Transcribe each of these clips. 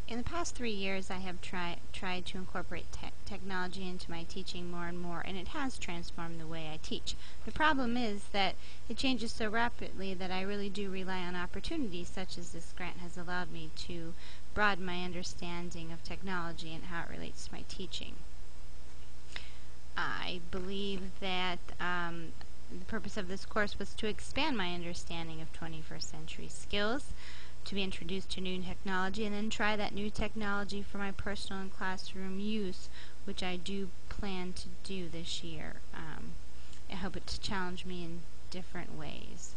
In the past 3 years, I have tried to incorporate technology into my teaching more and more, and it has transformed the way I teach. The problem is that it changes so rapidly that I really do rely on opportunities such as this grant has allowed me to broaden my understanding of technology and how it relates to my teaching. I believe that the purpose of this course was to expand my understanding of 21st century skills, to be introduced to new technology, and then try that new technology for my personal and classroom use, which I do plan to do this year. I hope it to challenge me in different ways.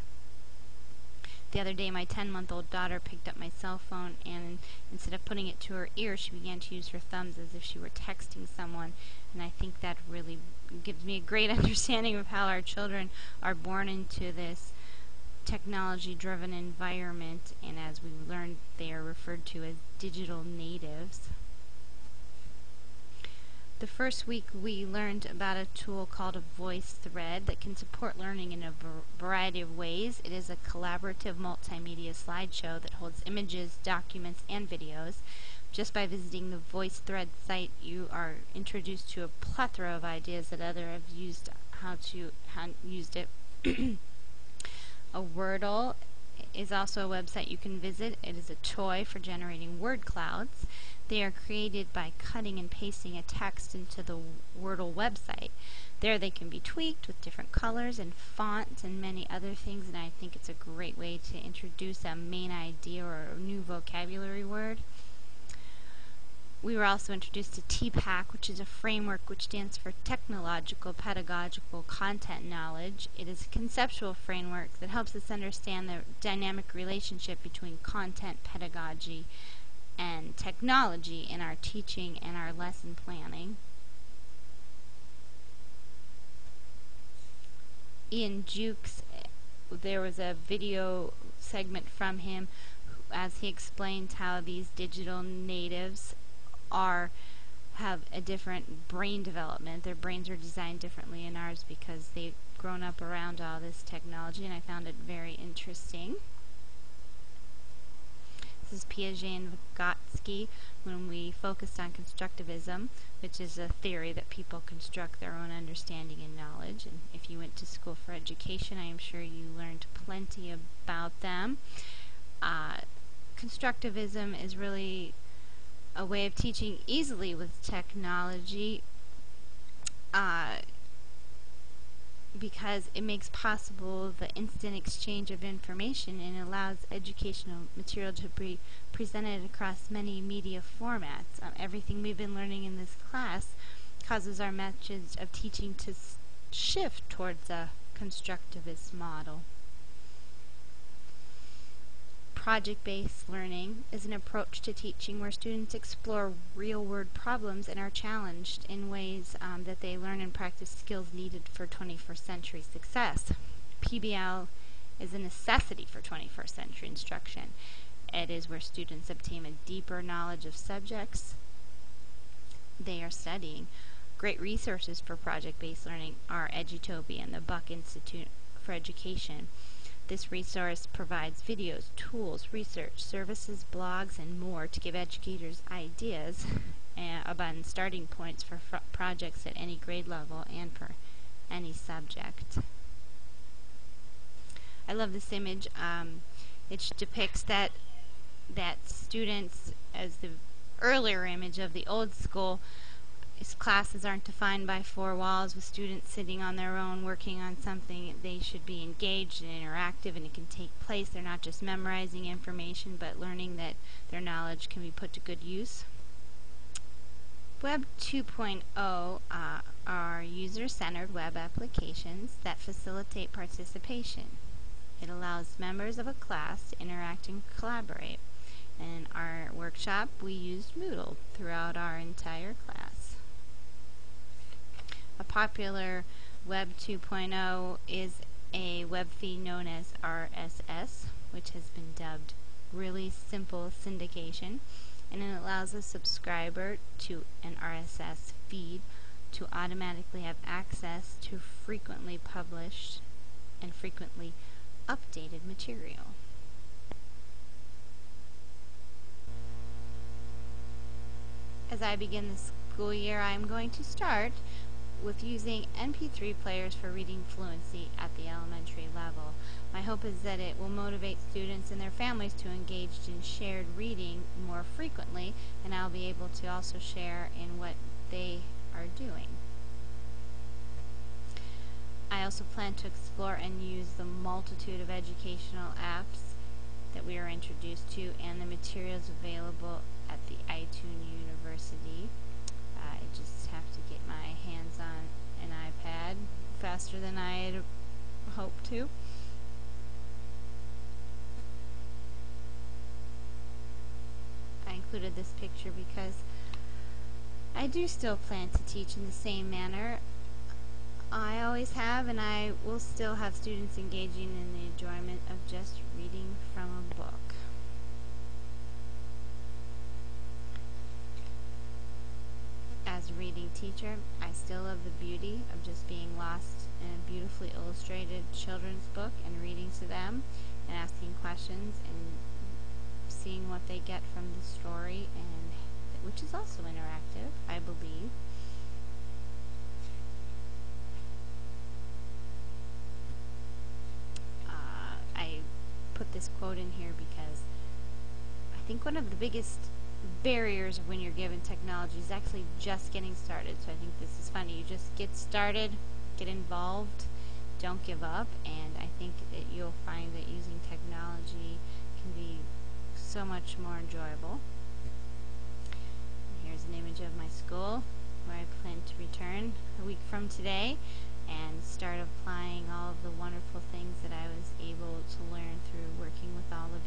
The other day, my 10-month-old daughter picked up my cell phone, and instead of putting it to her ear, she began to use her thumbs as if she were texting someone, and I think that really gives me a great understanding of how our children are born into this technology-driven environment, and as we learned, they are referred to as digital natives. The first week we learned about a tool called a VoiceThread that can support learning in a variety of ways. It is a collaborative multimedia slideshow that holds images, documents, and videos. Just by visiting the VoiceThread site, you are introduced to a plethora of ideas that others have used, how used it. A Wordle is also a website you can visit. It is a toy for generating word clouds. They are created by cutting and pasting a text into the Wordle website. There they can be tweaked with different colors and fonts and many other things, and I think it's a great way to introduce a main idea or a new vocabulary word. We were also introduced to TPAC, which is a framework which stands for Technological Pedagogical Content Knowledge. It is a conceptual framework that helps us understand the dynamic relationship between content, pedagogy, and technology in our teaching and our lesson planning. Ian Jukes, there was a video segment from him as he explained how these digital natives have a different brain development. Their brains are designed differently than ours because they've grown up around all this technology, and I found it very interesting. This is Piaget and Vygotsky when we focused on constructivism, which is a theory that people construct their own understanding and knowledge. And if you went to school for education, I am sure you learned plenty about them. Constructivism is really a way of teaching easily with technology because it makes possible the instant exchange of information and allows educational material to be presented across many media formats. Everything we've been learning in this class causes our methods of teaching to shift towards a constructivist model. Project-based learning is an approach to teaching where students explore real-world problems and are challenged in ways that they learn and practice skills needed for 21st century success. PBL is a necessity for 21st century instruction. It is where students obtain a deeper knowledge of subjects they are studying. Great resources for project-based learning are Edutopia and the Buck Institute for Education. This resource provides videos, tools, research, services, blogs, and more to give educators ideas about starting points for projects at any grade level and for any subject. I love this image. It depicts that students, as the earlier image of the old school, classes aren't defined by four walls with students sitting on their own working on something. They should be engaged and interactive, and it can take place. They're not just memorizing information, but learning that their knowledge can be put to good use. Web 2.0 are user-centered web applications that facilitate participation. It allows members of a class to interact and collaborate. In our workshop, we used Moodle throughout our entire class. A popular Web 2.0 is a web feed known as RSS, which has been dubbed really simple syndication, and it allows a subscriber to an RSS feed to automatically have access to frequently published and frequently updated material. as I begin the school year, I am going to start with using MP3 players for reading fluency at the elementary level. My hope is that it will motivate students and their families to engage in shared reading more frequently, and I'll be able to also share in what they are doing. I also plan to explore and use the multitude of educational apps that we are introduced to and the materials available at the iTunes University. I just have to get my hands on an iPad faster than I had hoped to. I included this picture because I do still plan to teach in the same manner I always have, and I will still have students engaging in the enjoyment of just reading from a book. As a reading teacher, I still love the beauty of just being lost in a beautifully illustrated children's book and reading to them and asking questions and seeing what they get from the story, and which is also interactive, I believe. I put this quote in here because I think one of the biggest barriers when you're given technology is actually just getting started. So I think this is funny. You just get started, get involved, don't give up, and I think that you'll find that using technology can be so much more enjoyable. And here's an image of my school where I plan to return a week from today and start applying all of the wonderful things that I was able to learn through working with all of